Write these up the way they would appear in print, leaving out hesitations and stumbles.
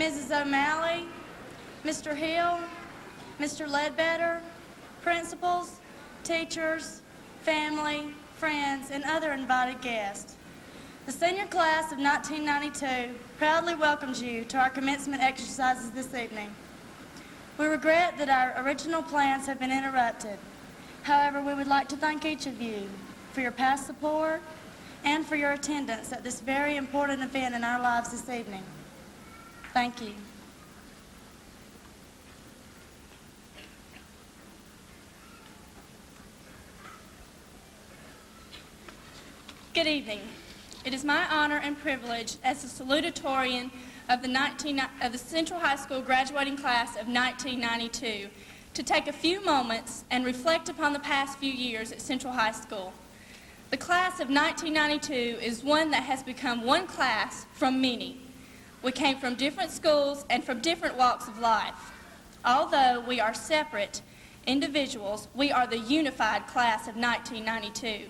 Mrs. O'Malley, Mr. Hill, Mr. Ledbetter, principals, teachers, family, friends, and other invited guests. The senior class of 1992 proudly welcomes you to our commencement exercises this evening. We regret that our original plans have been interrupted. However, we would like to thank each of you for your past support and for your attendance at this very important event in our lives this evening. Thank you. Good evening. It is my honor and privilege as the salutatorian of the Central High School graduating class of 1992 to take a few moments and reflect upon the past few years at Central High School. The class of 1992 is one that has become one class from many. We came from different schools and from different walks of life. Although we are separate individuals, we are the unified class of 1992.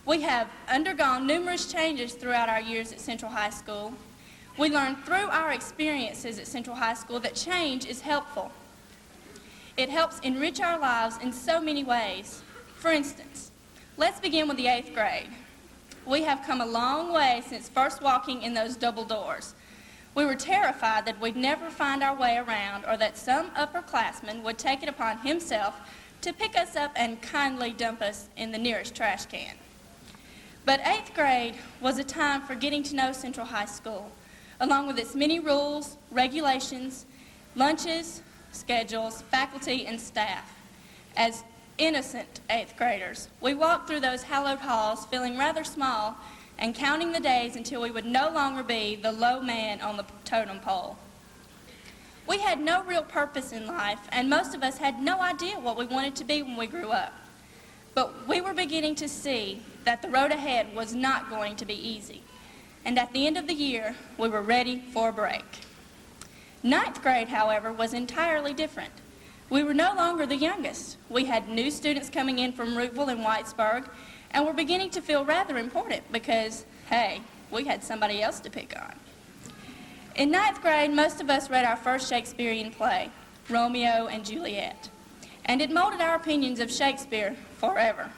We have undergone numerous changes throughout our years at Central High School. We learned through our experiences at Central High School that change is helpful. It helps enrich our lives in so many ways. For instance, let's begin with the 8th grade. We have come a long way since first walking in those double doors. We were terrified that we'd never find our way around or that some upperclassman would take it upon himself to pick us up and kindly dump us in the nearest trash can. But 8th grade was a time for getting to know Central High School, along with its many rules, regulations, lunches, schedules, faculty, and staff. As innocent 8th graders, we walked through those hallowed halls feeling rather small and counting the days until we would no longer be the low man on the totem pole. We had no real purpose in life, and most of us had no idea what we wanted to be when we grew up. But we were beginning to see that the road ahead was not going to be easy. And at the end of the year, we were ready for a break. 9th grade, however, was entirely different. We were no longer the youngest. We had new students coming in from Rookville and Whitesburg, and were beginning to feel rather important because, hey, we had somebody else to pick on. In 9th grade, most of us read our first Shakespearean play, Romeo and Juliet, and it molded our opinions of Shakespeare forever.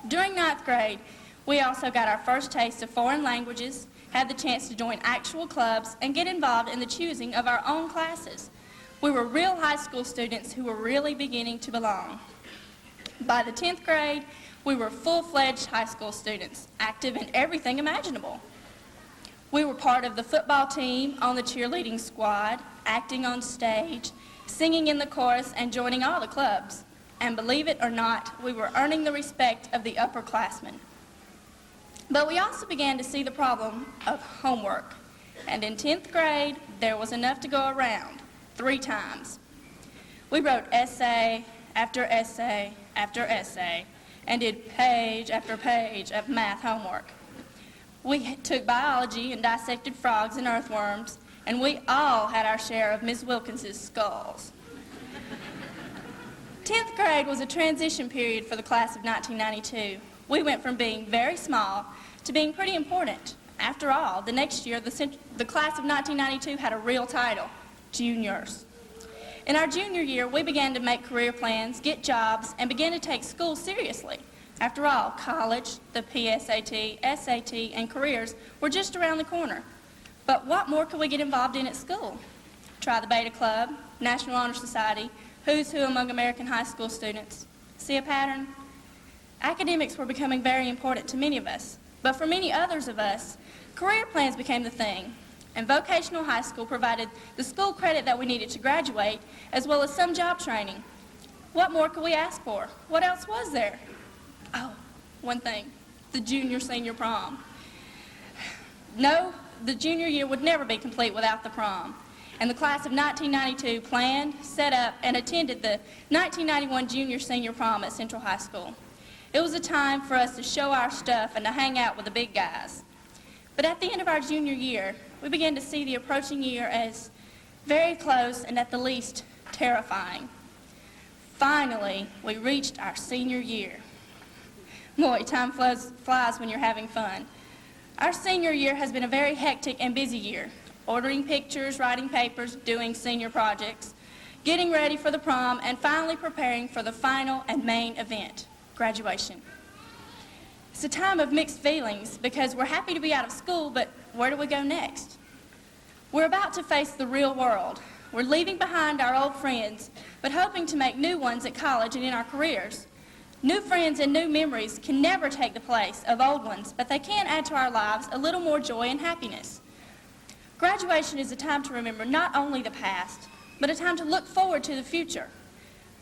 During 9th grade, we also got our first taste of foreign languages, had the chance to join actual clubs, and get involved in the choosing of our own classes. We were real high school students who were really beginning to belong. By the 10th grade, we were full-fledged high school students, active in everything imaginable. We were part of the football team, on the cheerleading squad, acting on stage, singing in the chorus, and joining all the clubs. And believe it or not, we were earning the respect of the upperclassmen. But we also began to see the problem of homework. And in 10th grade, there was enough to go around, 3 times. We wrote essay after essay after essay, and did page after page of math homework. We took biology and dissected frogs and earthworms, and we all had our share of Miss Wilkins's skulls. 10th grade was a transition period for the class of 1992. We went from being very small to being pretty important. After all, the next year, the class of 1992 had a real title, juniors. In our junior year, we began to make career plans, get jobs, and began to take school seriously. After all, college, the PSAT, SAT, and careers were just around the corner. But what more could we get involved in at school? Try the Beta Club, National Honor Society, who's who among American high school students. See a pattern? Academics were becoming very important to many of us, but for many others of us, career plans became the thing. And vocational high school provided the school credit that we needed to graduate, as well as some job training. What more could we ask for? What else was there? Oh, one thing, the junior-senior prom. No, the junior year would never be complete without the prom. And the class of 1992 planned, set up, and attended the 1991 junior-senior prom at Central High School. It was a time for us to show our stuff and to hang out with the big guys. But at the end of our junior year, we began to see the approaching year as very close and at the least terrifying. Finally, we reached our senior year. Boy, time flies when you're having fun. Our senior year has been a very hectic and busy year. ordering pictures, writing papers, doing senior projects, getting ready for the prom, and finally preparing for the final and main event, graduation. It's a time of mixed feelings because we're happy to be out of school, but where do we go next? We're about to face the real world. We're leaving behind our old friends, but hoping to make new ones at college and in our careers. New friends and new memories can never take the place of old ones, but they can add to our lives a little more joy and happiness. Graduation is a time to remember not only the past, but a time to look forward to the future.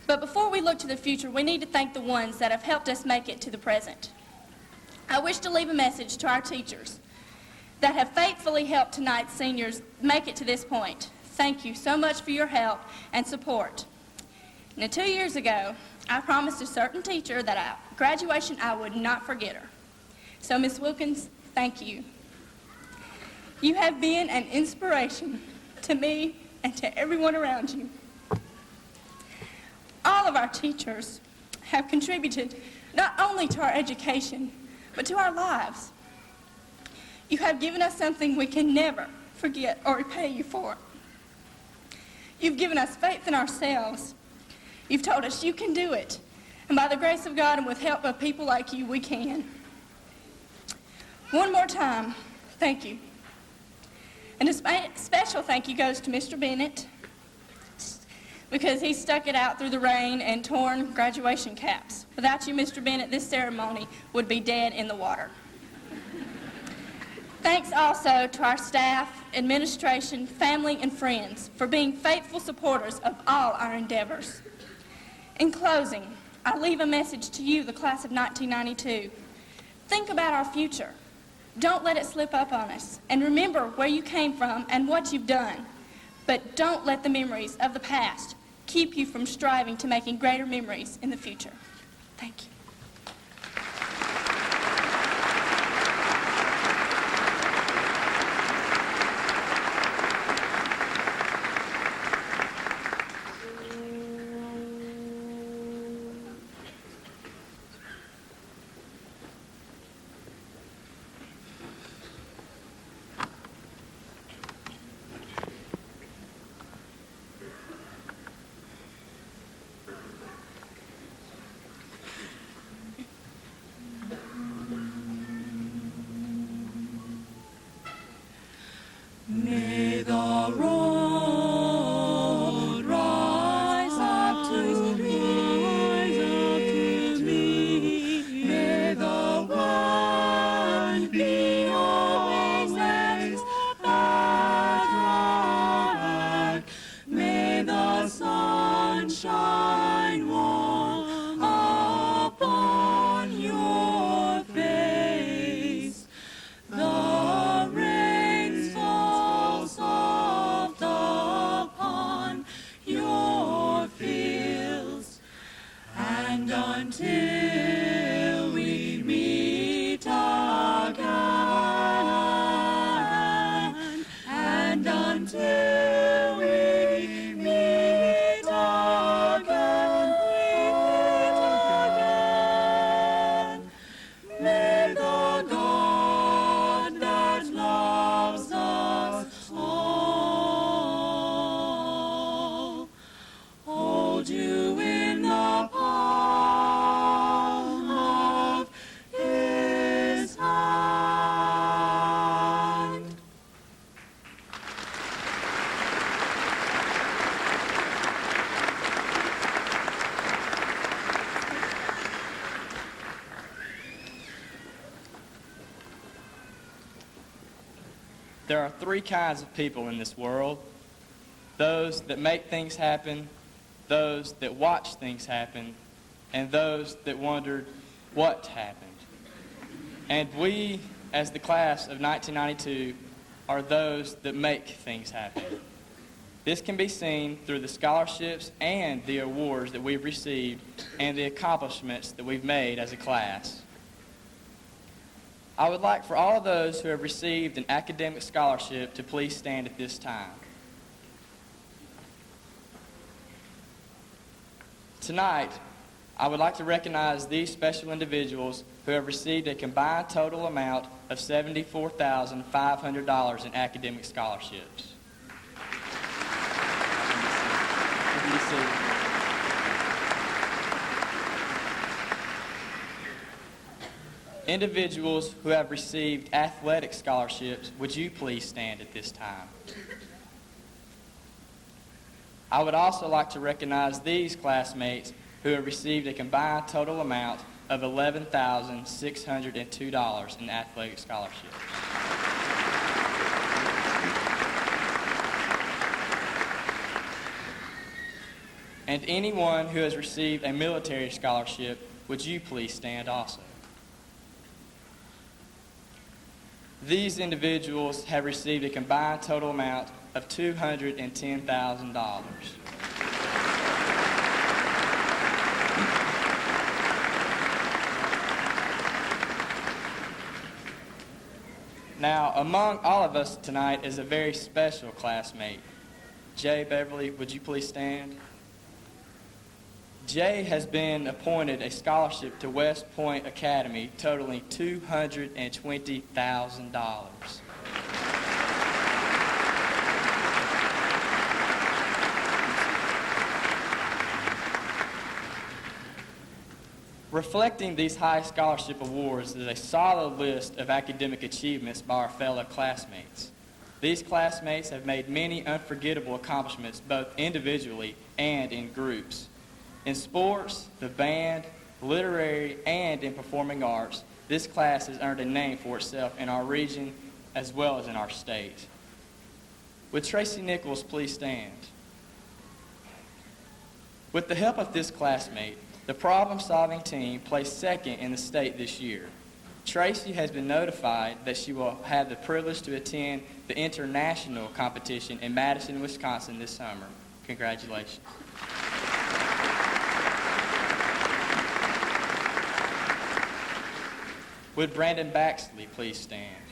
But before we look to the future, we need to thank the ones that have helped us make it to the present. I wish to leave a message to our teachers that have faithfully helped tonight's seniors make it to this point. Thank you so much for your help and support. Now, 2 years ago, I promised a certain teacher that at graduation I would not forget her. So, Ms. Wilkins, thank you. You have been an inspiration to me and to everyone around you. All of our teachers have contributed not only to our education, but to our lives. You have given us something we can never forget or repay you for. You've given us faith in ourselves. You've told us you can do it. And by the grace of God and with help of people like you, we can. One more time, thank you. And a special thank you goes to Mr. Bennett because he stuck it out through the rain and torn graduation caps. Without you, Mr. Bennett, this ceremony would be dead in the water. Thanks also to our staff, administration, family, and friends for being faithful supporters of all our endeavors. In closing, I leave a message to you, the class of 1992. Think about our future. Don't let it slip up on us. And remember where you came from and what you've done. But don't let the memories of the past keep you from striving to making greater memories in the future. Thank you. May the road rise up to me. May the one be always at back. May the sun shine warm upon your face. The rains fall soft upon your fields, and until we meet again, and until we meet again, may the God that loves us all hold you in the palm of his hand. There are three kinds of people in this world: those that make things happen, those that watch things happen, and those that wondered what happened. And we, as the class of 1992, are those that make things happen. This can be seen through the scholarships and the awards that we've received and the accomplishments that we've made as a class. I would like for all of those who have received an academic scholarship to please stand at this time. Tonight, I would like to recognize these special individuals who have received a combined total amount of $74,500 in academic scholarships. You can be seated. Individuals who have received athletic scholarships, would you please stand at this time? I would also like to recognize these classmates who have received a combined total amount of $11,602 in athletic scholarships. And anyone who has received a military scholarship, would you please stand also? These individuals have received a combined total amount of $210,000. Now, among all of us tonight is a very special classmate. Jay Beverly, would you please stand? Jay has been appointed a scholarship to West Point Academy totaling $220,000. Reflecting these high scholarship awards is a solid list of academic achievements by our fellow classmates. These classmates have made many unforgettable accomplishments both individually and in groups. In sports, the band, literary, and in performing arts, this class has earned a name for itself in our region as well as in our state. Would Tracy Nichols please stand? With the help of this classmate, the problem-solving team placed second in the state this year. Tracy has been notified that she will have the privilege to attend the international competition in Madison, Wisconsin this summer. Congratulations. Would Brandon Baxley please stand?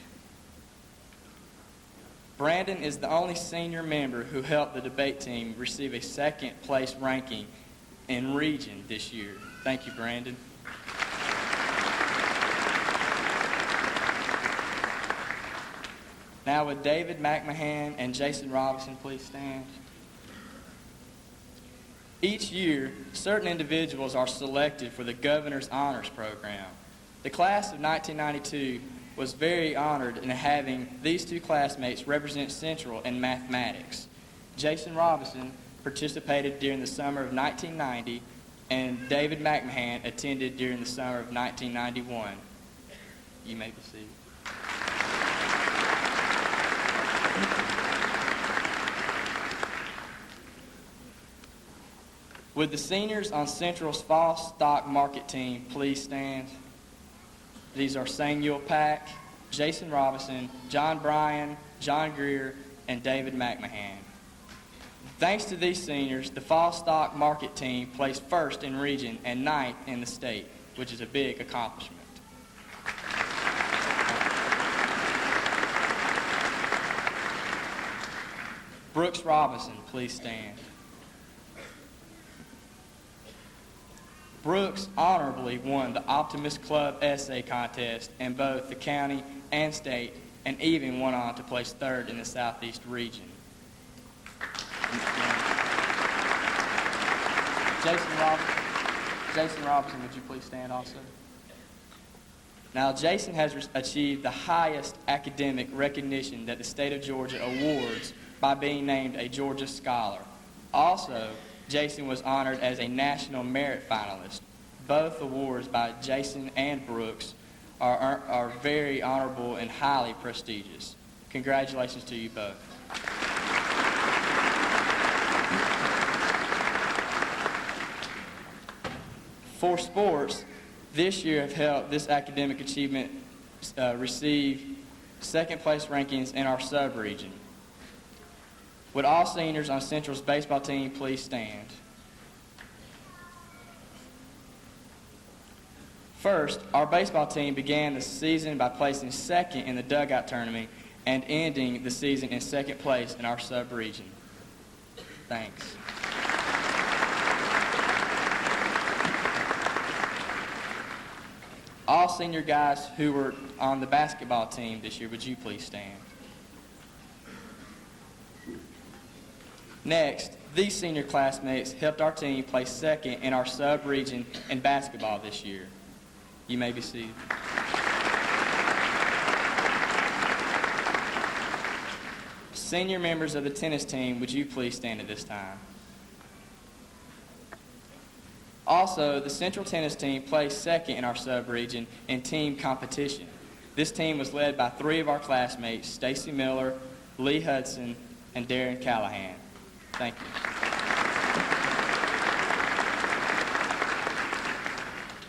Brandon is the only senior member who helped the debate team receive a second place ranking in region this year. Thank you, Brandon. Now would David McMahon and Jason Robinson please stand? Each year, certain individuals are selected for the Governor's Honors Program. The class of 1992 was very honored in having these two classmates represent Central in mathematics. Jason Robinson participated during the summer of 1990, and David McMahon attended during the summer of 1991. You may be seated. Would the seniors on Central's fall stock market team please stand? These are Samuel Pack, Jason Robinson, John Bryan, John Greer, and David McMahon. Thanks to these seniors, the fall stock market team placed first in region and ninth in the state, which is a big accomplishment. Brooks Robinson, please stand. Brooks honorably won the Optimist Club essay contest in both the county and state, and even went on to place third in the Southeast region. Jason Robinson, would you please stand also? Now, Jason has achieved the highest academic recognition that the state of Georgia awards by being named a Georgia Scholar. Also, Jason was honored as a National Merit Finalist. Both awards by Jason and Brooks are very honorable and highly prestigious. Congratulations to you both. For sports, this year have helped this academic achievement receive second place rankings in our sub-region. Would all seniors on Central's baseball team please stand? First, our baseball team began the season by placing second in the dugout tournament and ending the season in second place in our sub-region. Thanks. All senior guys who were on the basketball team this year, would you please stand? Next, these senior classmates helped our team place second in our sub-region in basketball this year. You may be seated. Senior members of the tennis team, would you please stand at this time? Also, the Central tennis team placed second in our sub-region in team competition. This team was led by 3 of our classmates, Stacy Miller, Lee Hudson, and Darren Callahan. Thank you.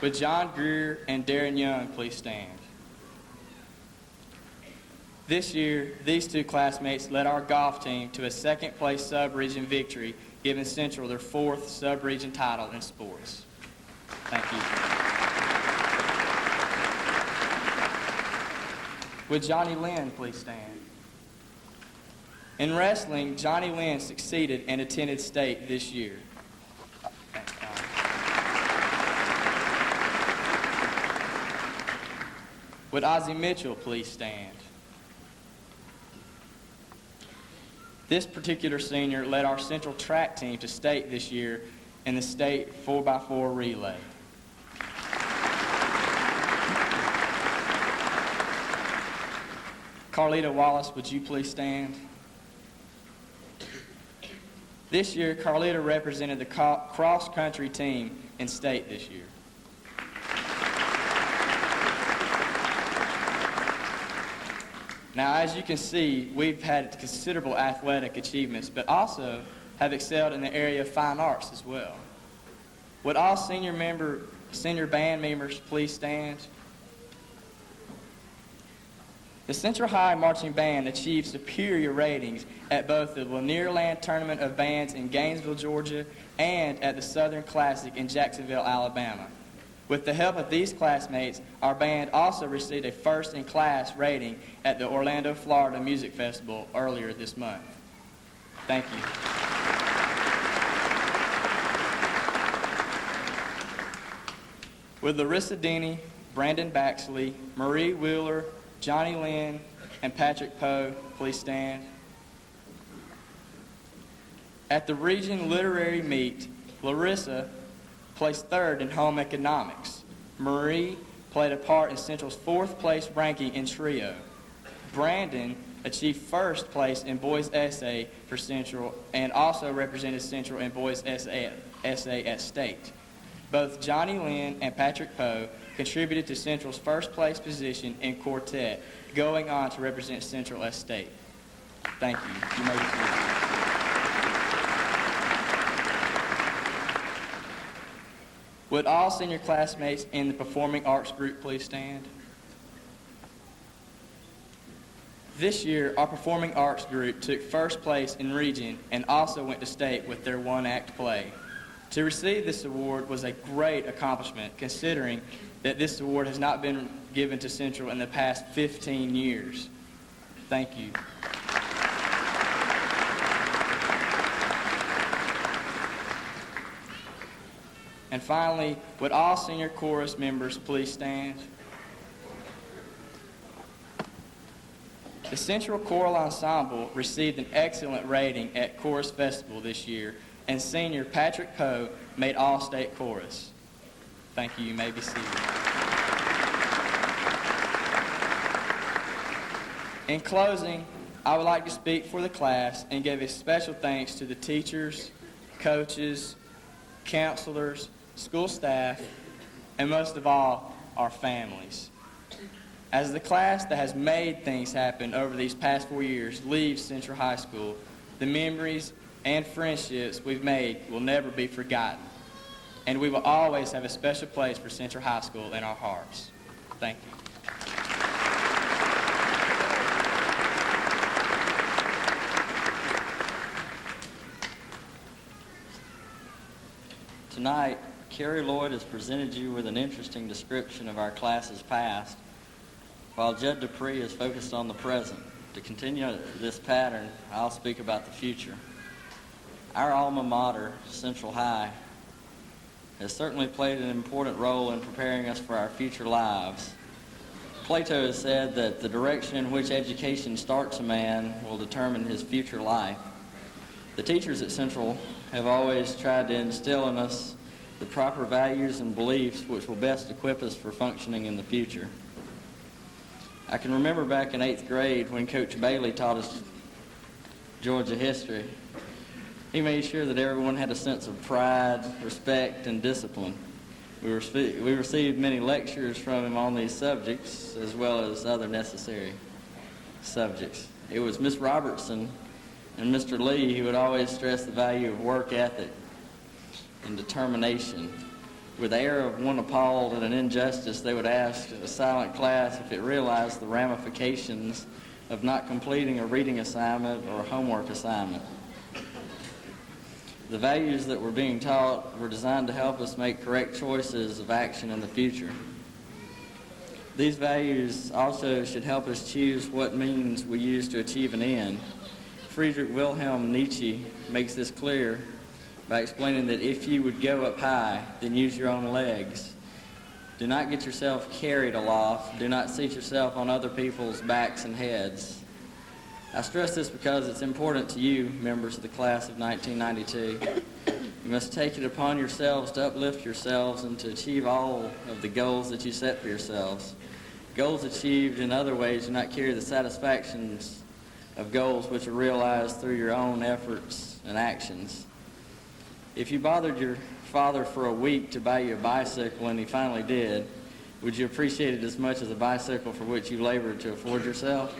Would John Greer and Darren Young please stand? This year, these 2 classmates led our golf team to a second-place sub-region victory, giving Central their 4th sub-region title in sports. Thank you. Would Johnny Lynn please stand? In wrestling, Johnny Lynn succeeded and attended state this year. Thanks, Tom. Would Ozzie Mitchell please stand? This particular senior led our Central track team to state this year in the state 4x4 relay. Carlita Wallace, would you please stand? This year, Carlita represented the cross-country team in state this year. Now, as you can see, we've had considerable athletic achievements, but also have excelled in the area of fine arts as well. Would all senior band members please stand? The Central High Marching Band achieved superior ratings at both the Lanierland Tournament of Bands in Gainesville, Georgia, and at the Southern Classic in Jacksonville, Alabama. With the help of these classmates, our band also received a first-in-class rating at the Orlando, Florida Music Festival earlier this month. Thank you. Would Larissa Denny, Brandon Baxley, Marie Wheeler, Johnny Lynn, and Patrick Poe please stand? At the region literary meet, Larissa placed 3rd in home economics. Marie played a part in Central's 4th place ranking in trio. Brandon achieved 1st place in boys essay for Central and also represented Central in boys essay at state. Both Johnny Lynn and Patrick Poe contributed to Central's 1st place position in quartet, going on to represent Central at state. Thank you. You may be seated. Would all senior classmates in the Performing Arts group please stand? This year, our Performing Arts group took 1st place in region and also went to state with their 1-act play. To receive this award was a great accomplishment, considering that this award has not been given to Central in the past 15 years. Thank you. And finally, would all senior chorus members please stand? The Central Choral Ensemble received an excellent rating at Chorus Festival this year, and senior Patrick Poe made All-State Chorus. Thank you. You may be seated. In closing, I would like to speak for the class and give a special thanks to the teachers, coaches, counselors, school staff, and most of all, our families. As the class that has made things happen over these past 4 years leaves Central High School, the memories and friendships we've made will never be forgotten, and we will always have a special place for Central High School in our hearts. Thank you. Tonight, Carrie Lloyd has presented you with an interesting description of our class's past, while Judd Dupree is focused on the present. To continue this pattern, I'll speak about the future. Our alma mater, Central High, has certainly played an important role in preparing us for our future lives. Plato has said that the direction in which education starts a man will determine his future life. The teachers at Central have always tried to instill in us the proper values and beliefs which will best equip us for functioning in the future. I can remember back in 8th grade when Coach Bailey taught us Georgia history. He made sure that everyone had a sense of pride, respect, and discipline. We received many lectures from him on these subjects, as well as other necessary subjects. It was Miss Robertson and Mr. Lee who would always stress the value of work ethic and determination. With the air of one appalled at an injustice, they would ask a silent class if it realized the ramifications of not completing a reading assignment or a homework assignment. The values that were being taught were designed to help us make correct choices of action in the future. These values also should help us choose what means we use to achieve an end. Friedrich Wilhelm Nietzsche makes this clear by explaining that if you would go up high, then use your own legs. Do not get yourself carried aloft. Do not seat yourself on other people's backs and heads. I stress this because it's important to you, members of the class of 1992. You must take it upon yourselves to uplift yourselves and to achieve all of the goals that you set for yourselves. Goals achieved in other ways do not carry the satisfactions of goals which are realized through your own efforts and actions. If you bothered your father for a week to buy you a bicycle and he finally did, would you appreciate it as much as a bicycle for which you labored to afford yourself?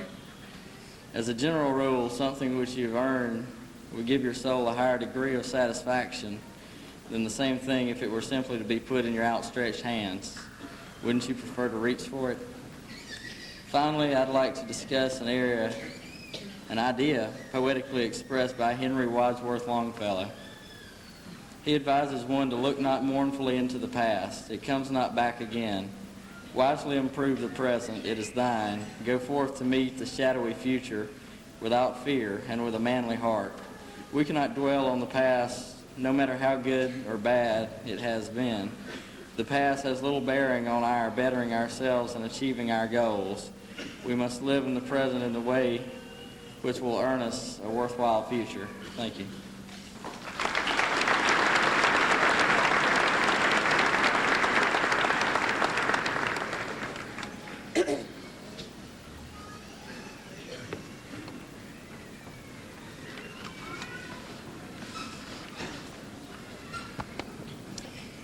As a general rule, something which you've earned will give your soul a higher degree of satisfaction than the same thing if it were simply to be put in your outstretched hands. Wouldn't you prefer to reach for it? Finally, I'd like to discuss an idea poetically expressed by Henry Wadsworth Longfellow. He advises one to look not mournfully into the past. It comes not back again. Wisely improve the present, it is thine. Go forth to meet the shadowy future without fear and with a manly heart. We cannot dwell on the past, no matter how good or bad it has been. The past has little bearing on our bettering ourselves and achieving our goals. We must live in the present in a way which will earn us a worthwhile future. Thank you.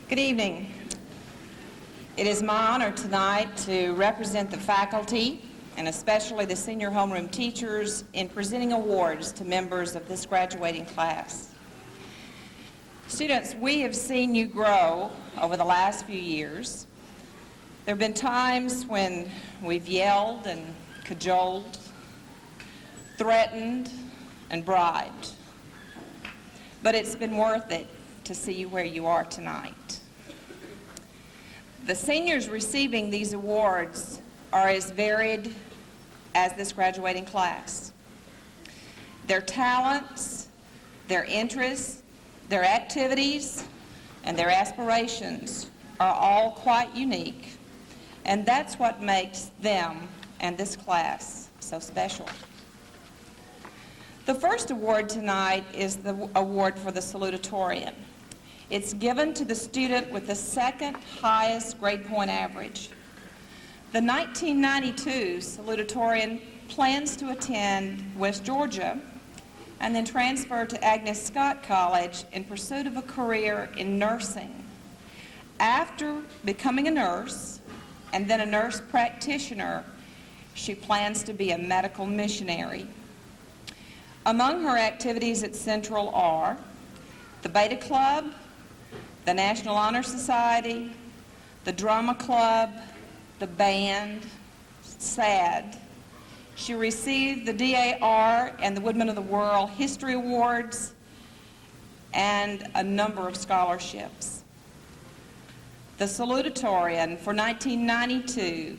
Good evening. It is my honor tonight to represent the faculty and especially the senior homeroom teachers in presenting awards to members of this graduating class. Students, we have seen you grow over the last few years. There have been times when we've yelled and cajoled, threatened, and bribed. But it's been worth it to see you where you are tonight. The seniors receiving these awards are as varied as this graduating class. Their talents, their interests, their activities, and their aspirations are all quite unique, and that's what makes them and this class so special. The first award tonight is the award for the salutatorian. It's given to the student with the second highest grade point average. The 1992 salutatorian plans to attend West Georgia and then transfer to Agnes Scott College in pursuit of a career in nursing. After becoming a nurse and then a nurse practitioner, she plans to be a medical missionary. Among her activities at Central are the Beta Club, the National Honor Society, the Drama Club, the band, SAD. She received the DAR and the Woodman of the World History Awards and a number of scholarships. The salutatorian for 1992,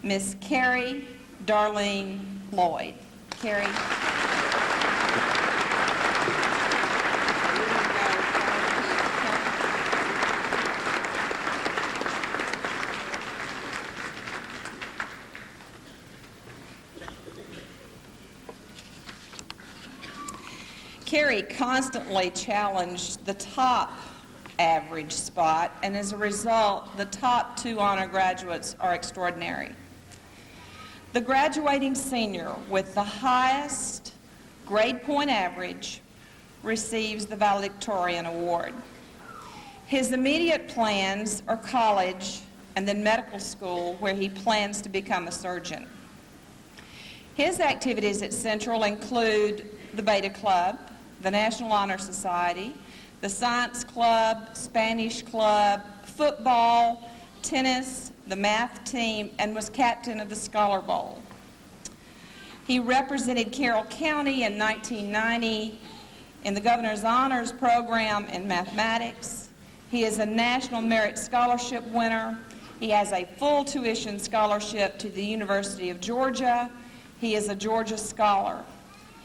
Miss Carrie Darlene Lloyd. Carrie. Carrie constantly challenged the top average spot, and as a result, the top 2 honor graduates are extraordinary. The graduating senior with the highest grade point average receives the valedictorian award. His immediate plans are college and then medical school, where he plans to become a surgeon. His activities at Central include the Beta Club, the National Honor Society, the Science Club, Spanish Club, football, tennis, the math team, and was captain of the Scholar Bowl. He represented Carroll County in 1990 in the Governor's Honors Program in mathematics. He is a National Merit Scholarship winner. He has a full tuition scholarship to the University of Georgia. He is a Georgia Scholar.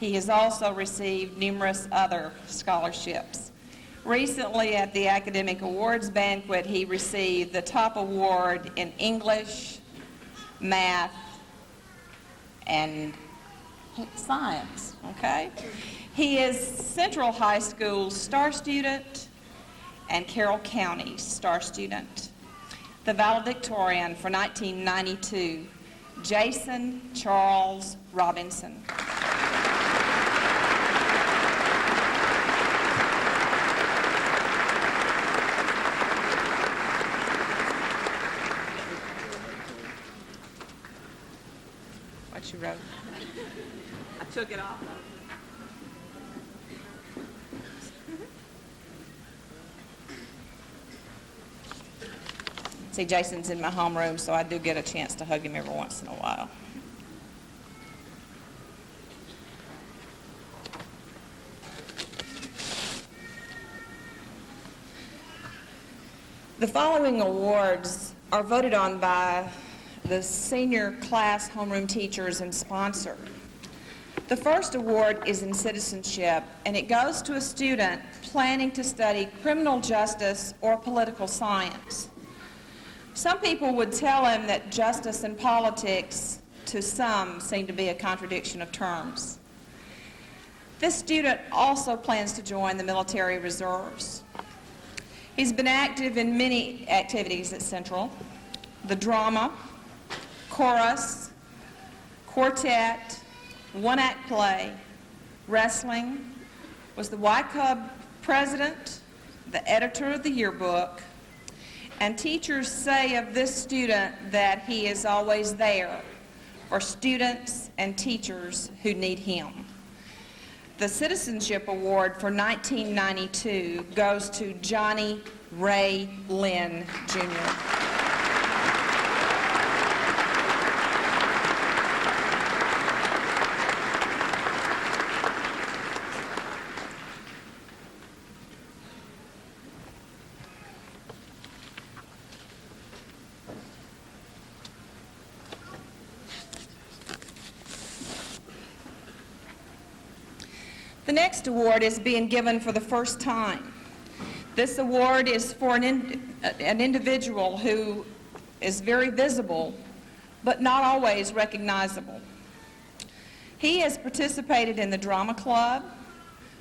He has also received numerous other scholarships. Recently, at the Academic Awards Banquet, he received the top award in English, math, and science, okay? He is Central High School's star student and Carroll County's star student. The valedictorian for 1992, Jason Charles Robinson. What you wrote? I took it off. See, Jason's in my homeroom, so I do get a chance to hug him every once in a while. The following awards are voted on by the senior class homeroom teachers and sponsor. The first award is in citizenship, and it goes to a student planning to study criminal justice or political science. Some people would tell him that justice and politics, to some, seem to be a contradiction of terms. This student also plans to join the military reserves. He's been active in many activities at Central: the drama, chorus, quartet, one-act play, wrestling, was the Y Cub president, the editor of the yearbook, and teachers say of this student that he is always there for students and teachers who need him. The Citizenship Award for 1992 goes to Johnny Ray Lynn, Jr. The next award is being given for the first time. This award is for an individual who is very visible, but not always recognizable. He has participated in the drama club,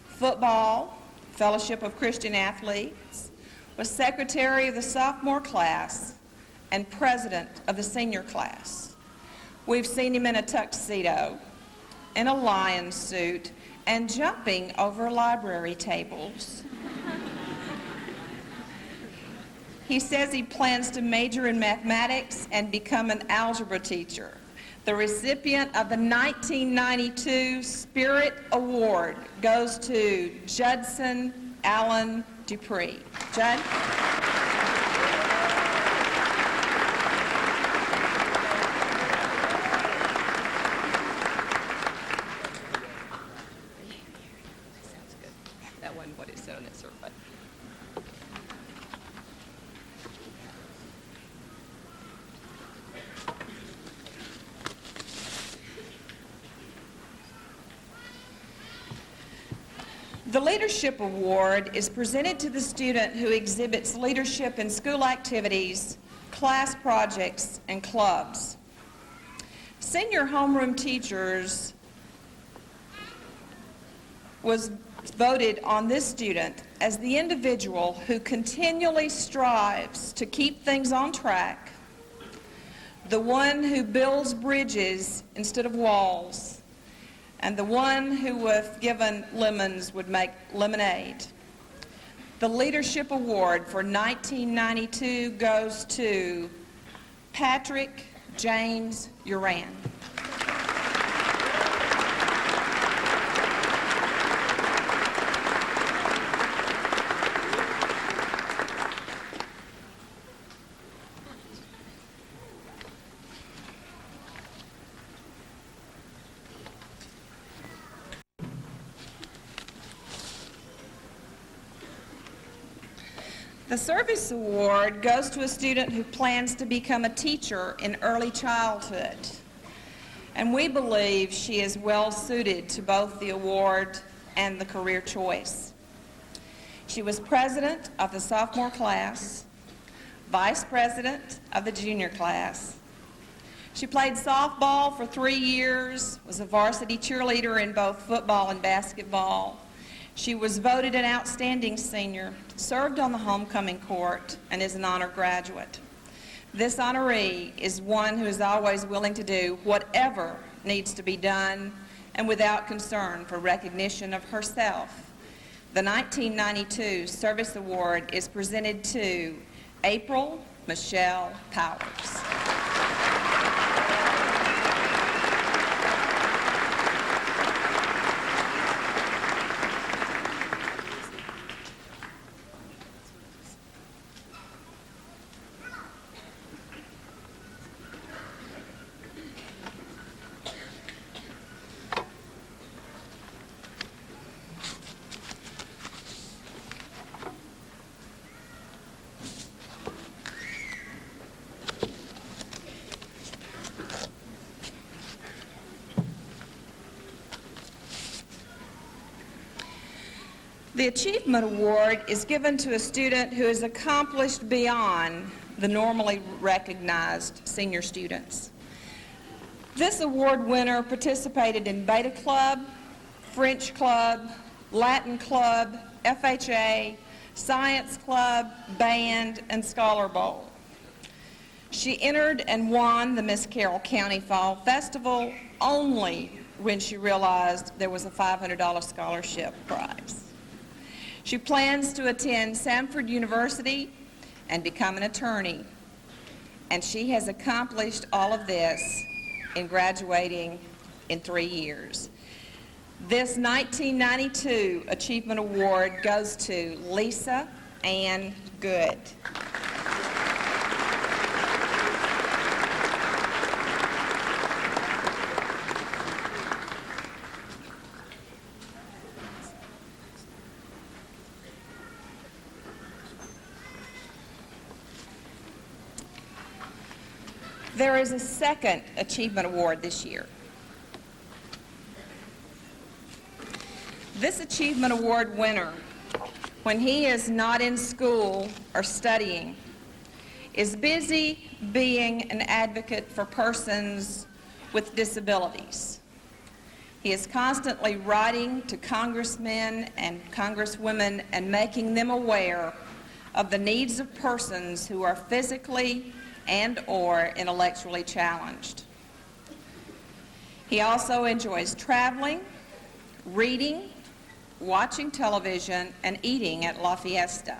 football, Fellowship of Christian Athletes, was secretary of the sophomore class, and president of the senior class. We've seen him in a tuxedo, in a lion suit, and jumping over library tables. He says he plans to major in mathematics and become an algebra teacher. The recipient of the 1992 Spirit Award goes to Judson Allen Dupree. Judd? The Leadership Award is presented to the student who exhibits leadership in school activities, class projects, and clubs. Senior homeroom teachers was voted on this student as the individual who continually strives to keep things on track, the one who builds bridges instead of walls, and the one who, if given lemons, would make lemonade. The Leadership Award for 1992 goes to Patrick James Uran. The Service Award goes to a student who plans to become a teacher in early childhood. And we believe she is well suited to both the award and the career choice. She was president of the sophomore class, vice president of the junior class. She played softball for 3 years, was a varsity cheerleader in both football and basketball. She was voted an outstanding senior, served on the homecoming court, and is an honor graduate. This honoree is one who is always willing to do whatever needs to be done and without concern for recognition of herself. The 1992 Service Award is presented to April Michelle Powers. The Achievement Award is given to a student who has accomplished beyond the normally recognized senior students. This award winner participated in Beta Club, French Club, Latin Club, FHA, Science Club, Band, and Scholar Bowl. She entered and won the Miss Carroll County Fall Festival only when she realized there was a $500 scholarship prize. She plans to attend Samford University and become an attorney. And she has accomplished all of this in graduating in 3 years. This 1992 Achievement Award goes to Lisa Ann Good. There is a second Achievement Award this year. This Achievement Award winner, when he is not in school or studying, is busy being an advocate for persons with disabilities. He is constantly writing to congressmen and congresswomen and making them aware of the needs of persons who are physically and/or intellectually challenged. He also enjoys traveling, reading, watching television, and eating at La Fiesta.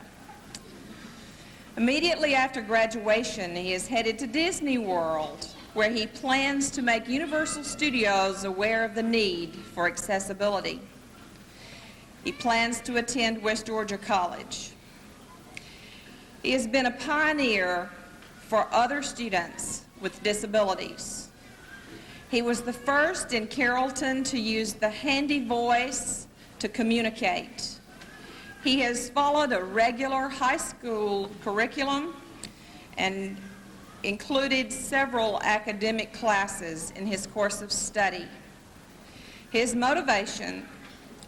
Immediately after graduation, he is headed to Disney World, where he plans to make Universal Studios aware of the need for accessibility. He plans to attend West Georgia College. He has been a pioneer for other students with disabilities. He was the first in Carrollton to use the handy voice to communicate. He has followed a regular high school curriculum and included several academic classes in his course of study. His motivation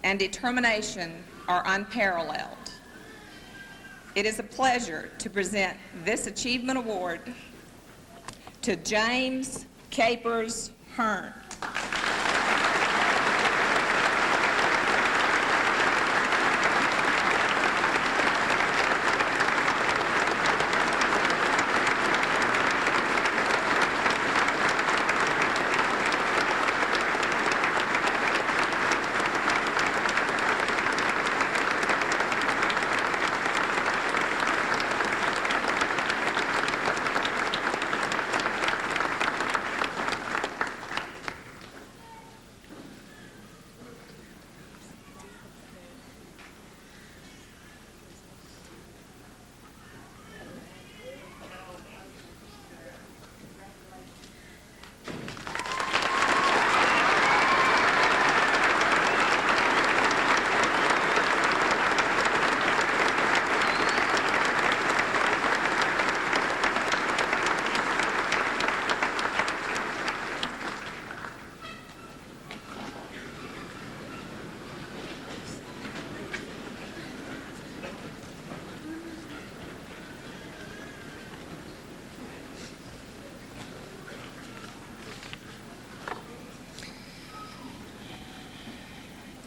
and determination are unparalleled. It is a pleasure to present this Achievement Award to James Capers Hearn.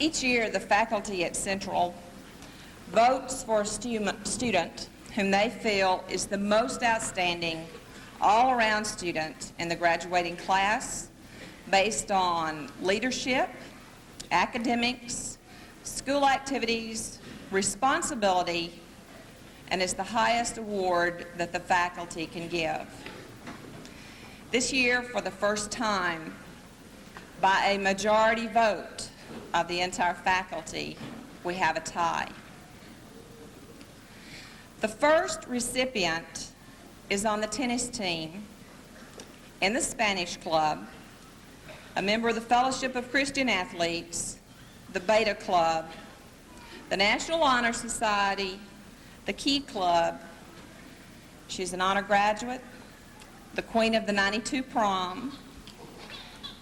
Each year, the faculty at Central votes for a student whom they feel is the most outstanding all-around student in the graduating class based on leadership, academics, school activities, responsibility, and is the highest award that the faculty can give. This year, for the first time, by a majority vote of the entire faculty, we have a tie. The first recipient is on the tennis team, in the Spanish Club, a member of the Fellowship of Christian Athletes, the Beta Club, the National Honor Society, the Key Club. She's an honor graduate, the queen of the 92 prom,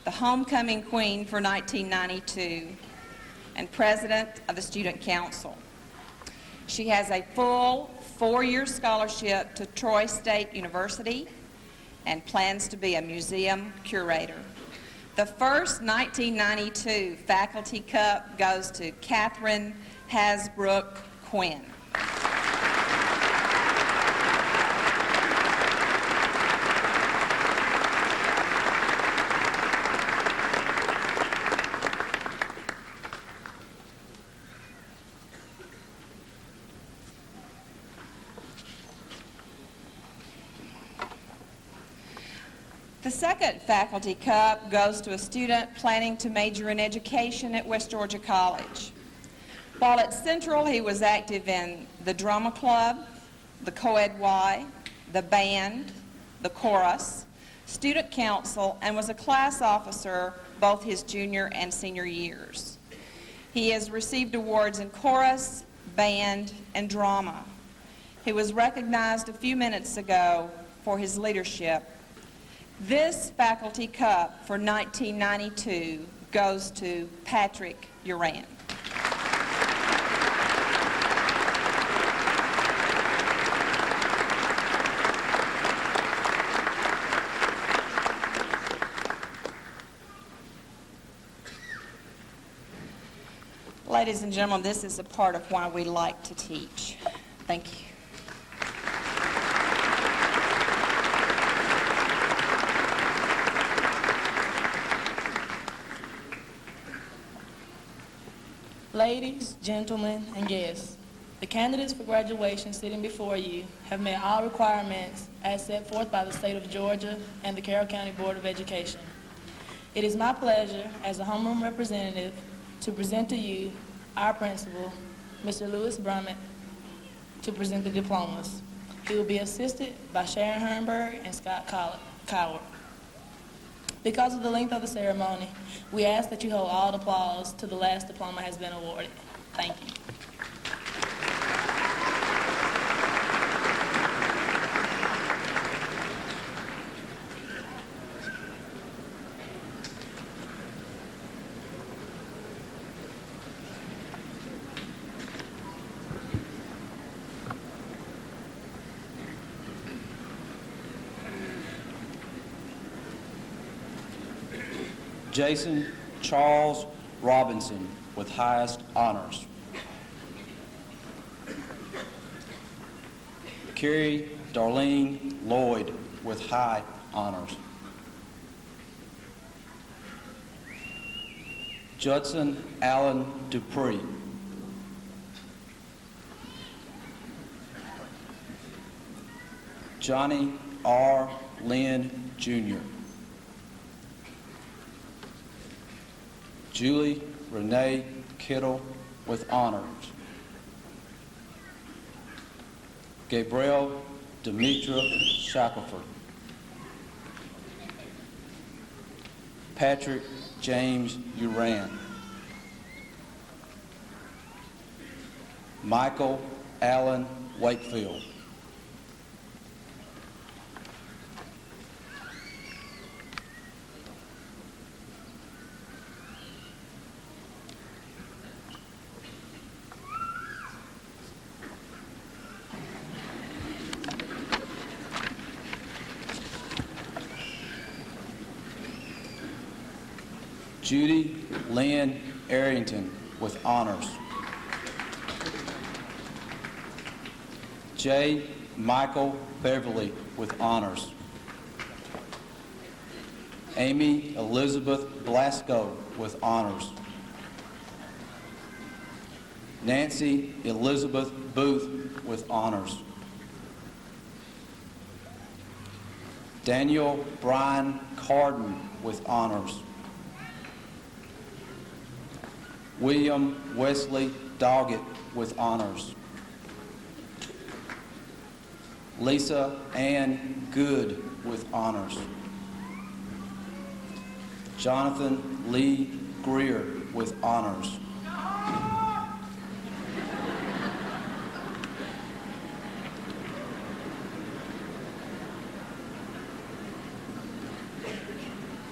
the homecoming queen for 1992, and president of the Student Council. She has a full 4-year scholarship to Troy State University and plans to be a museum curator. The first 1992 Faculty Cup goes to Catherine Hasbrook Quinn. The second Faculty Cup goes to a student planning to major in education at West Georgia College. While at Central, he was active in the drama club, the co-ed Y, the band, the chorus, student council, and was a class officer both his junior and senior years. He has received awards in chorus, band, and drama. He was recognized a few minutes ago for his leadership. This Faculty Cup for 1992 goes to Patrick Uran. Ladies and gentlemen, this is a part of why we like to teach. Thank you. Ladies, gentlemen, and guests, the candidates for graduation sitting before you have met all requirements as set forth by the state of Georgia and the Carroll County Board of Education. It is my pleasure as a homeroom representative to present to you our principal, Mr. Lewis Brummett, to present the diplomas. He will be assisted by Sharon Herrenberg and Scott Coward. Because of the length of the ceremony, we ask that you hold all the applause till the last diploma has been awarded. Thank you. Jason Charles Robinson with highest honors. Carrie Darlene Lloyd with high honors. Judson Allen Dupree. Johnny R. Lynn Jr. Julie Renee Kittle with honors. Gabrielle Demetra Shackelford. Patrick James Uran. Michael Allen Wakefield. Judy Lynn Arrington with honors. J. Michael Beverly with honors. Amy Elizabeth Blasco with honors. Nancy Elizabeth Booth with honors. Daniel Brian Carden with honors. William Wesley Doggett with honors. Lisa Ann Good with honors. Jonathan Lee Greer with honors.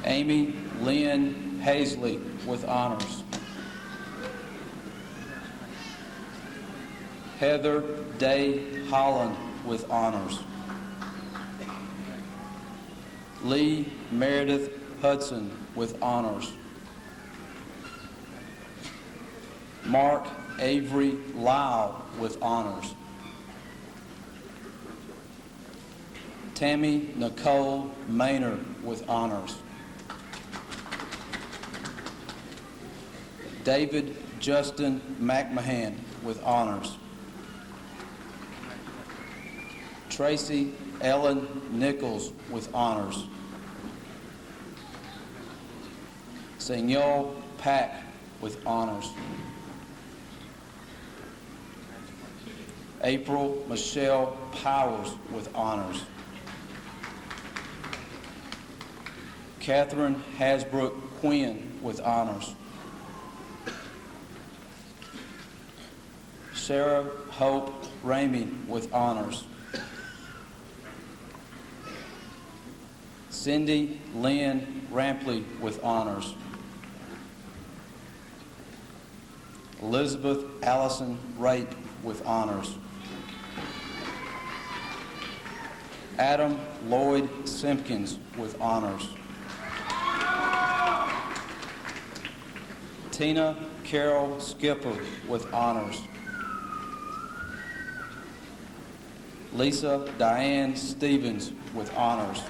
Amy Lynn Hazley with honors. Heather Day Holland with honors. Lee Meredith Hudson with honors. Mark Avery Lyle with honors. Tammy Nicole Maynard with honors. David Justin McMahon with honors. Tracy Ellen Nichols with honors. Senor Pack with honors. April Michelle Powers with honors. Catherine Hasbrook Quinn with honors. Sarah Hope Ramey with honors. Cindy Lynn Rampley with honors. Elizabeth Allison Wright with honors. Adam Lloyd Simpkins with honors. Tina Carol Skipper with honors. Lisa Diane Stevens with honors.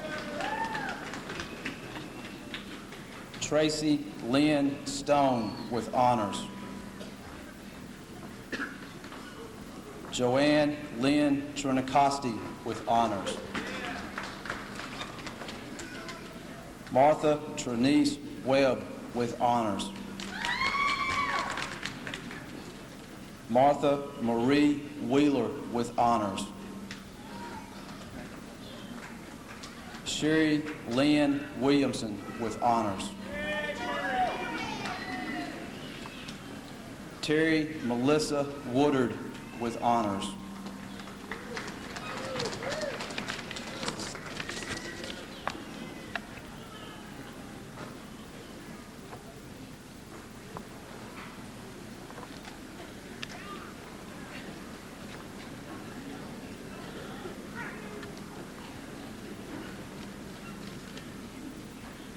Tracy Lynn Stone with honors. Joanne Lynn Trinicosti with honors. Martha Trinice Webb with honors. Martha Marie Wheeler with honors. Sherry Lynn Williamson with honors. Terry Melissa Woodard with honors.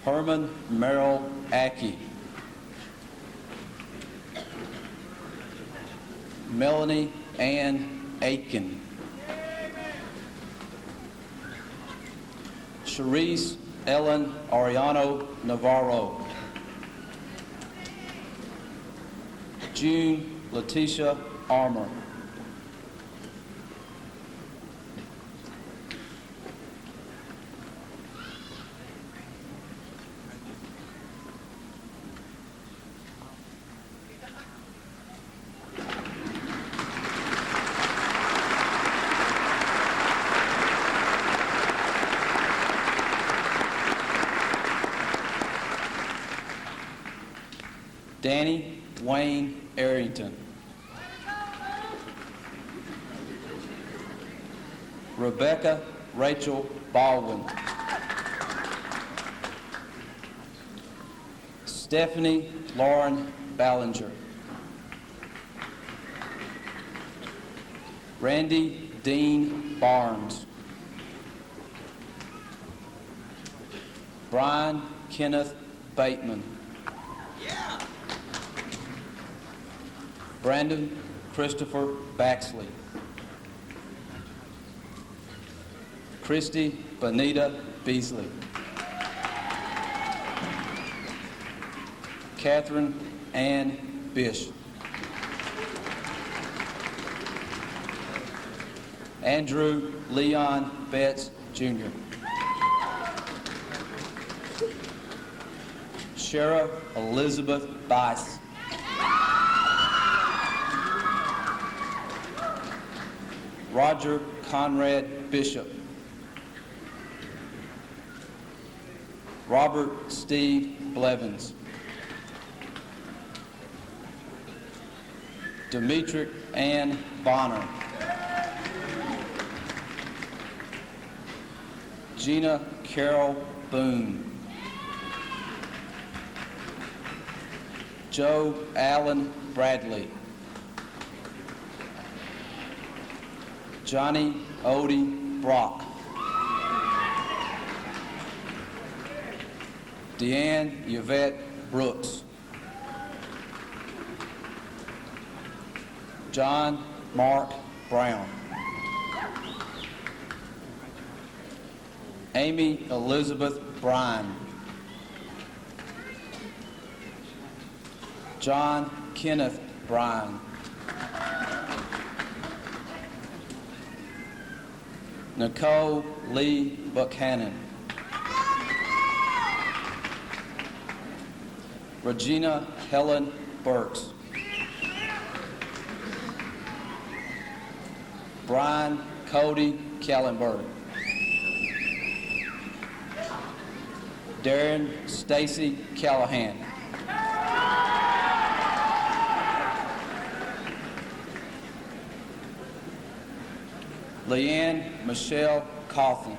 Herman Merrill Ackey. Melanie Ann Aiken. Cherise Ellen Ariano Navarro. June Letitia Armour. Danny Wayne Arrington. Rebecca Rachel Baldwin. Stephanie Lauren Ballinger. Randy Dean Barnes. Brian Kenneth Bateman. Brandon Christopher Baxley. Christy Bonita Beasley. Catherine Ann Bish. Andrew Leon Betts, Jr. Shara Elizabeth Bice. Roger Conrad Bishop. Robert Steve Blevins. Demetric Ann Bonner. Gina Carol Boone. Joe Allen Bradley. Johnny Odie Brock. Deanne Yvette Brooks. John Mark Brown. Amy Elizabeth Bryan. John Kenneth Bryan. Nicole Lee Buchanan. Regina Helen Burks. Brian Cody Kallenberg. Darren Stacy Callahan. Leanne Michelle Coffin.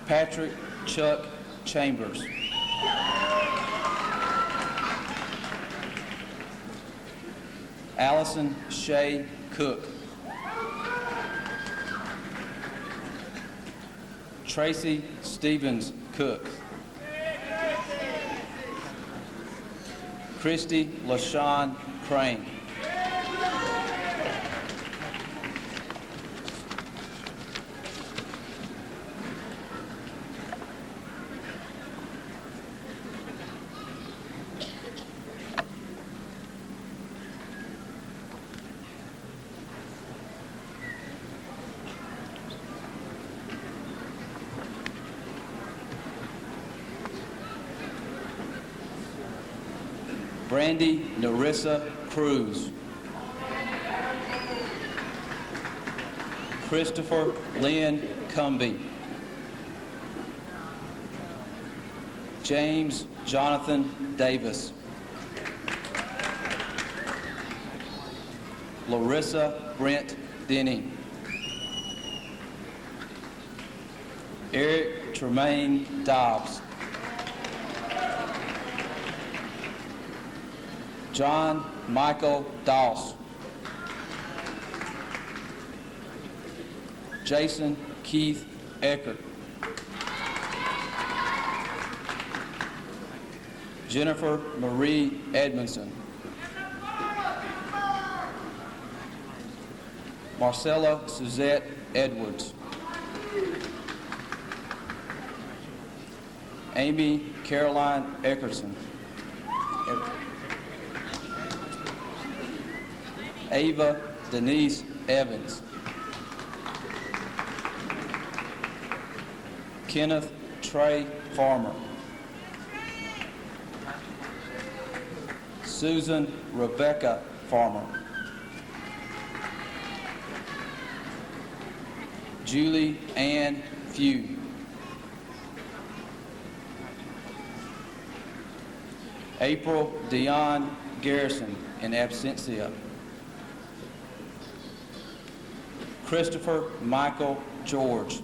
Patrick Chuck Chambers. Allison Shay Cook. Tracy Stevens Cook. Christy LaShawn Crane. Brandy Narissa Cruz. Christopher Lynn Cumby. James Jonathan Davis. Larissa Brent Denny. Eric Tremaine Dobbs. John Michael Doss. Jason Keith Eckert. Jennifer Marie Edmondson. Marcella Suzette Edwards. Amy Caroline Eckerson. Ava Denise Evans. Kenneth Trey Farmer. Susan Rebecca Farmer. Julie Ann Few. April Dion Garrison in absentia. Christopher Michael George.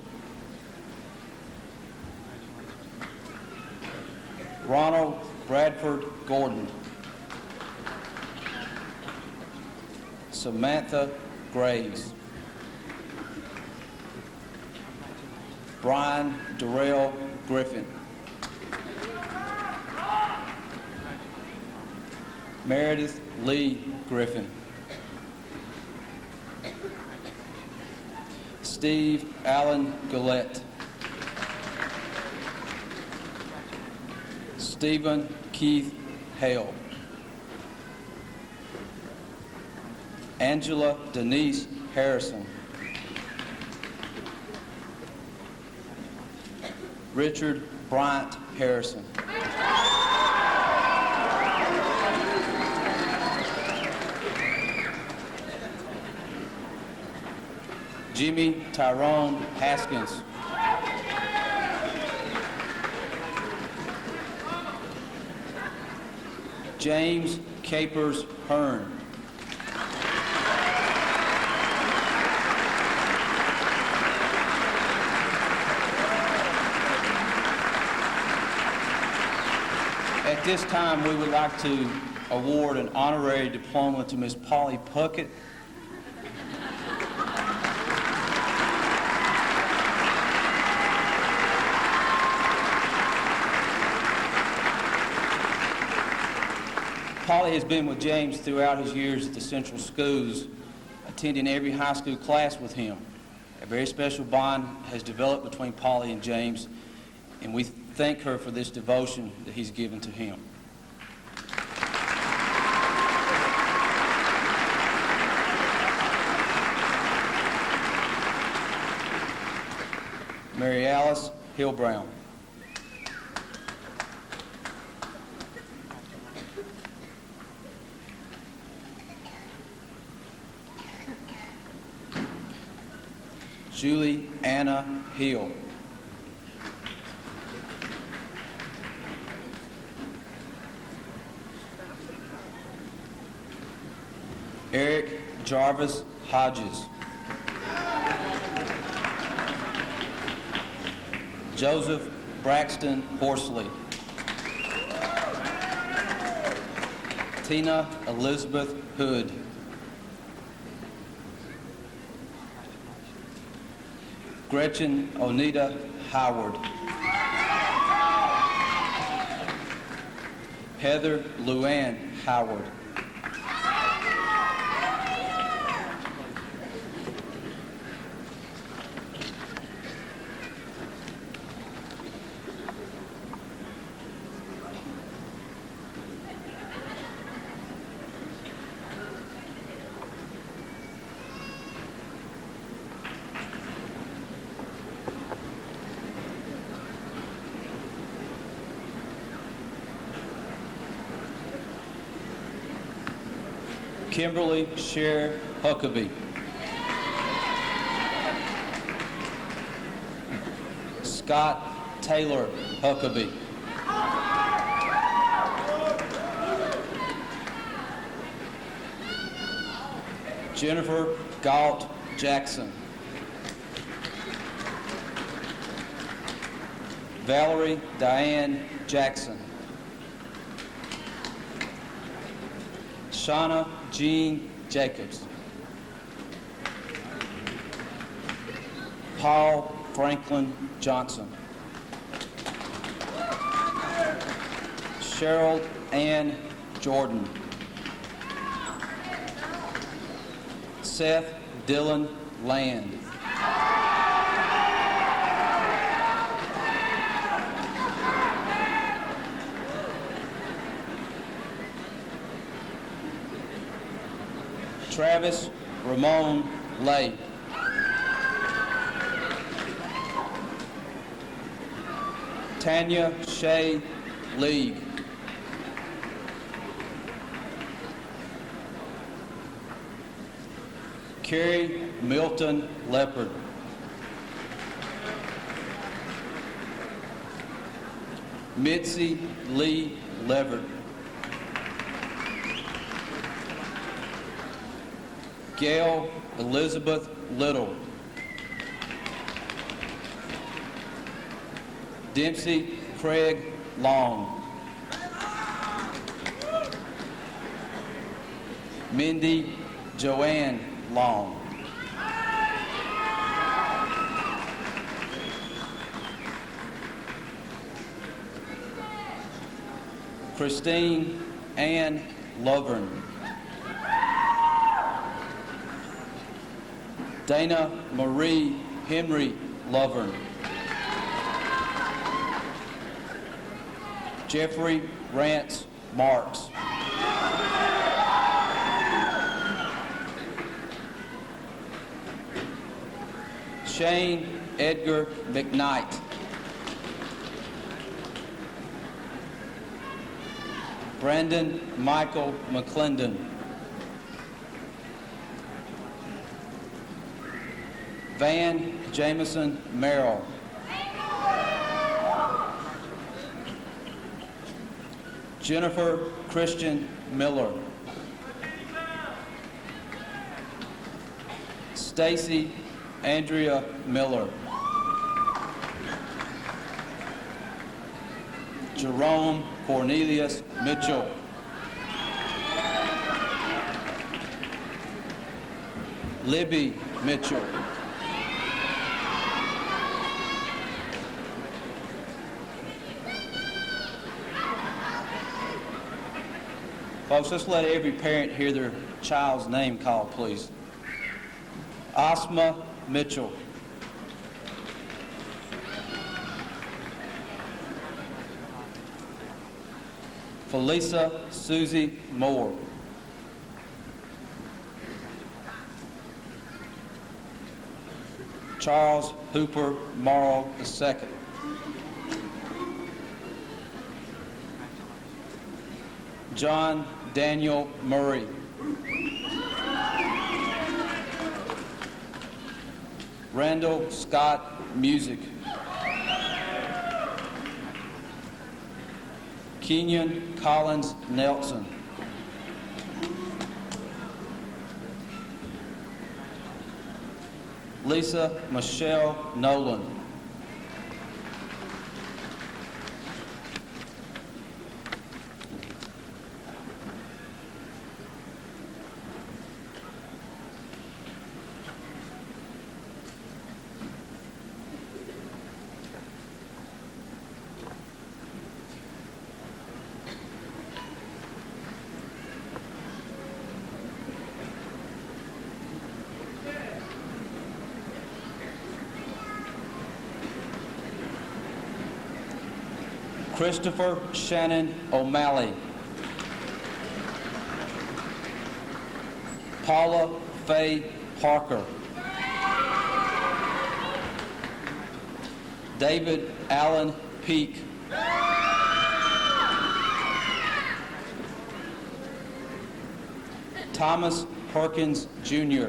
Ronald Bradford Gordon. Samantha Graves. Brian Darrell Griffin. Meredith Lee Griffin. Steve Allen Gillette. Stephen Keith Hale. Angela Denise Harrison. Richard Bryant Harrison. Jimmy Tyrone Haskins. James Capers Hearn. At this time, we would like to award an honorary diploma to Ms. Polly Puckett. Polly has been with James throughout his years at the Central Schools, attending every high school class with him. A very special bond has developed between Polly and James, and we thank her for this devotion that he's given to him. Mary Alice Hillbrown. Julie Anna Hill. Eric Jarvis Hodges. Joseph Braxton Horsley. Tina Elizabeth Hood. Gretchen Onita Howard. Heather Luann Howard. Kimberly Sher Huckabee. Scott Taylor Huckabee. Jennifer Galt Jackson. Valerie Diane Jackson. Shauna Jean Jacobs. Paul Franklin Johnson. Cheryl Ann Jordan. Seth Dylan Land. Travis Ramon Lay. Tanya Shay League. Carrie Milton Leopard. Mitzi Lee Leverett. Gail Elizabeth Little. Dempsey Craig Long. Mindy Joanne Long. Christine Ann Lovern. Dana Marie Henry Lovern. Jeffrey Rance Marks. Shane Edgar McKnight. Brandon Michael McClendon. Van Jameson Merrill. Jennifer Christian Miller. Stacy Andrea Miller. Jerome Cornelius Mitchell. Libby Mitchell. Folks, let's let every parent hear their child's name called, please. Asma Mitchell. Felisa Susie Moore. Charles Hooper Morrow II. John Daniel Murray. Randall Scott Music. Kenyon Collins Nelson. Lisa Michelle Nolan. Christopher Shannon O'Malley. Paula Faye Parker. David Allen Peak. Thomas Perkins Jr.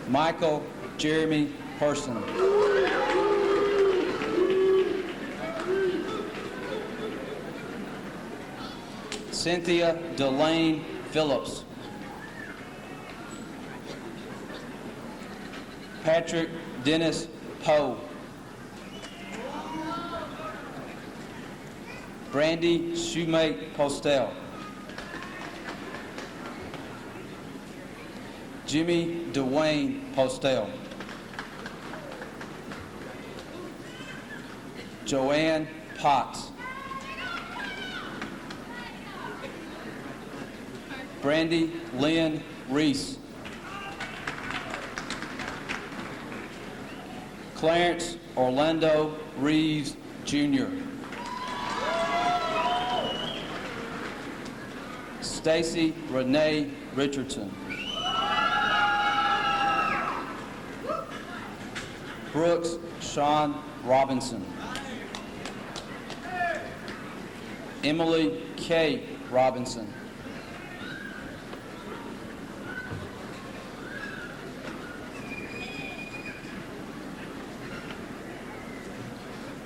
Michael Jeremy Person. Cynthia Delane Phillips. Patrick Dennis Poe. Brandy Shoemate Postel. Jimmy Dwayne Postel. Joanne Potts. Brandy Lynn Reese. Clarence Orlando Reeves Jr. Stacy Renee Richardson. Brooks Sean Robinson. Emily K. Robinson.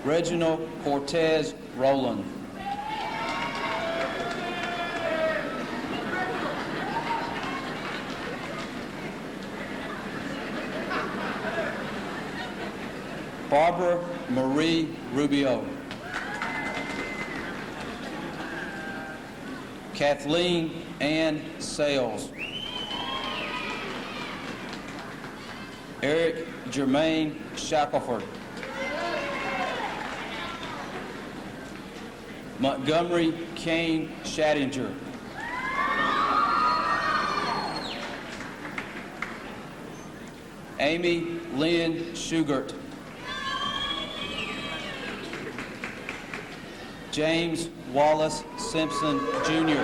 Reginald Cortez Rowland. Barbara Marie Rubio. Kathleen Ann Sales. Eric Jermaine Shackelford. Montgomery Kane Shattinger. Amy Lynn Schugert. James Wallace Simpson, Jr.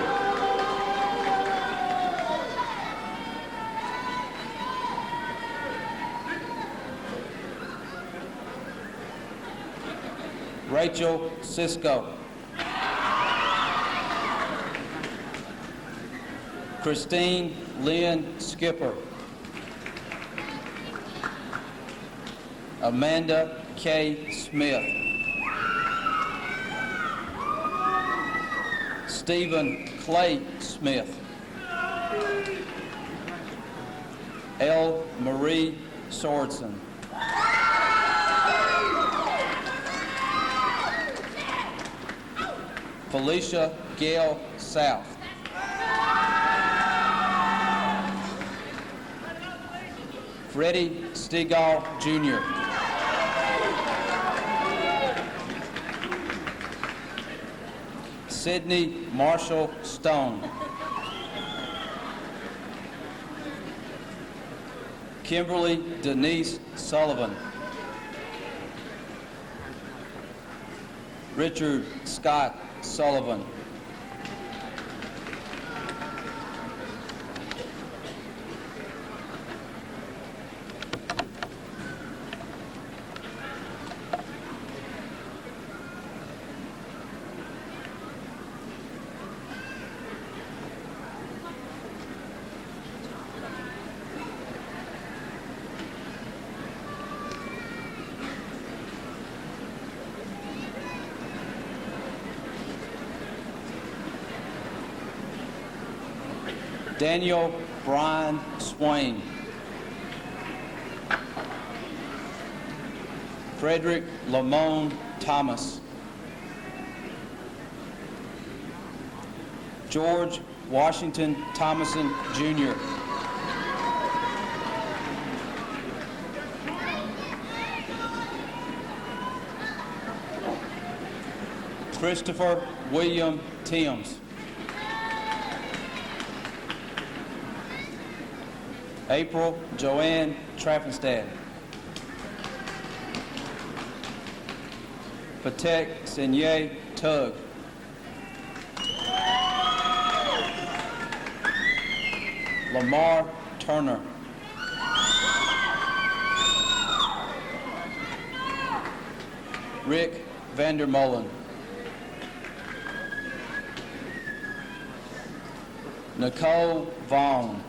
Rachel Cisco. Christine Lynn Skipper. Amanda K. Smith. Stephen Clay Smith. L. Marie Sorensen. Felicia Gail South. Freddie Stegall, Jr. Sydney Marshall Stone. Kimberly Denise Sullivan. Richard Scott Sullivan. Daniel Brian Swain. Frederick Lamone Thomas. George Washington Thomason, Jr. Christopher William Timms. April Joanne Trappenstad. Patek Senye Tug. Lamar Turner. Rick Vandermolen. Nicole Vaughn.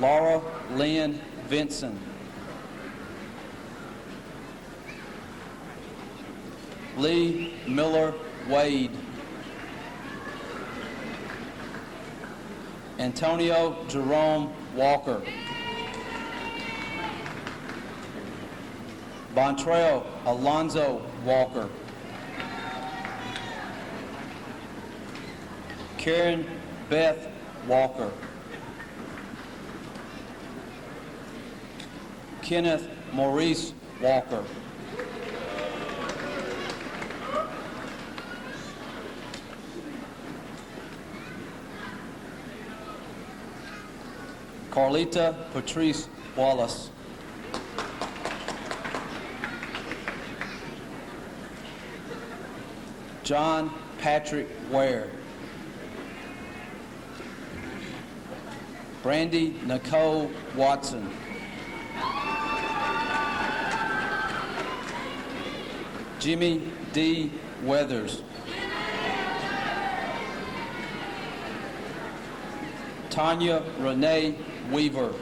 Laura Lynn Vinson. Lee Miller Wade. Antonio Jerome Walker. Bontrell Alonzo Walker. Karen Beth Walker. Kenneth Maurice Walker. Carlita Patrice Wallace. John Patrick Ware. Brandy Nicole Watson. Jimmy D. Weathers. Tanya Renee Weaver.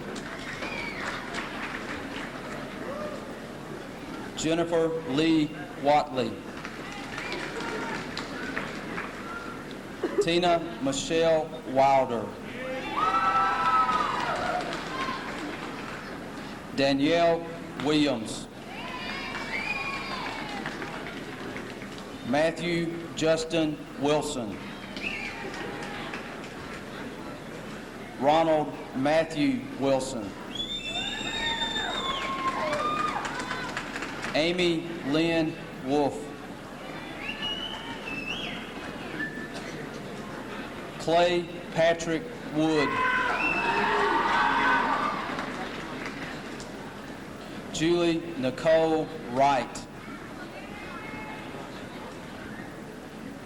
Jennifer Lee Watley. Tina Michelle Wilder. Danielle Williams. Matthew Justin Wilson. Ronald Matthew Wilson. Amy Lynn Wolf. Clay Patrick Wood. Julie Nicole Wright.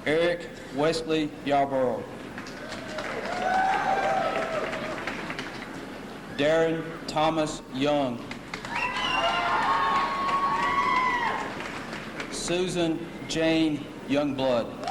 Eric Wesley Yarborough. Darren Thomas Young. Susan Jane Youngblood.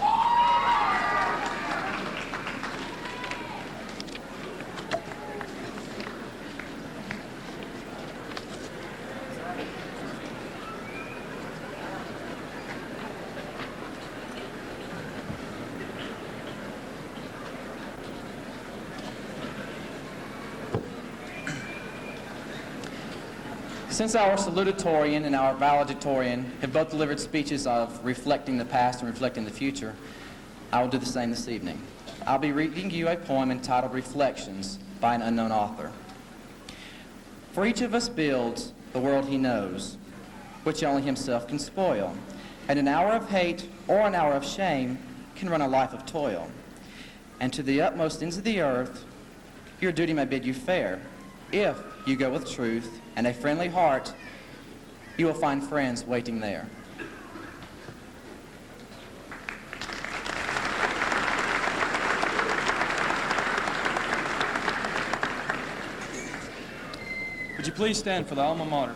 Since our salutatorian and our valedictorian have both delivered speeches of reflecting the past and reflecting the future, I will do the same this evening. I'll be reading you a poem entitled Reflections by an unknown author. For each of us builds the world he knows, which only himself can spoil, and an hour of hate or an hour of shame can run a life of toil. And to the utmost ends of the earth, your duty may bid you fare. If you go with truth and a friendly heart, you will find friends waiting there. Would you please stand for the alma mater?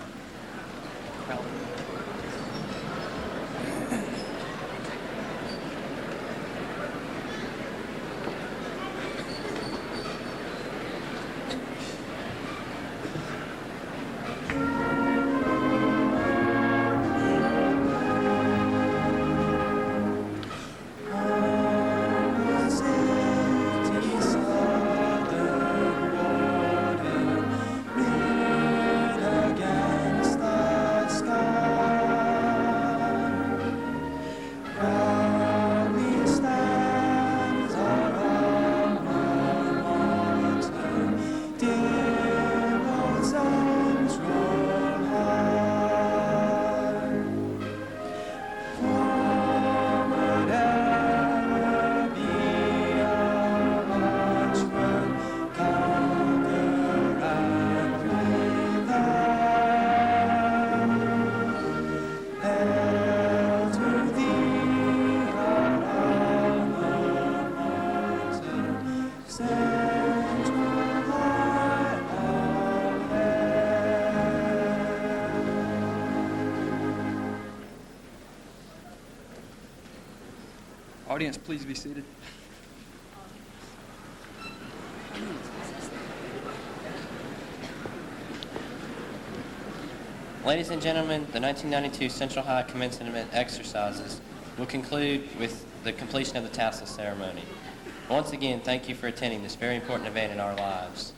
Audience, please be seated. Ladies and gentlemen, the 1992 Central High commencement exercises will conclude with the completion of the tassel ceremony. Once again, thank you for attending this very important event in our lives.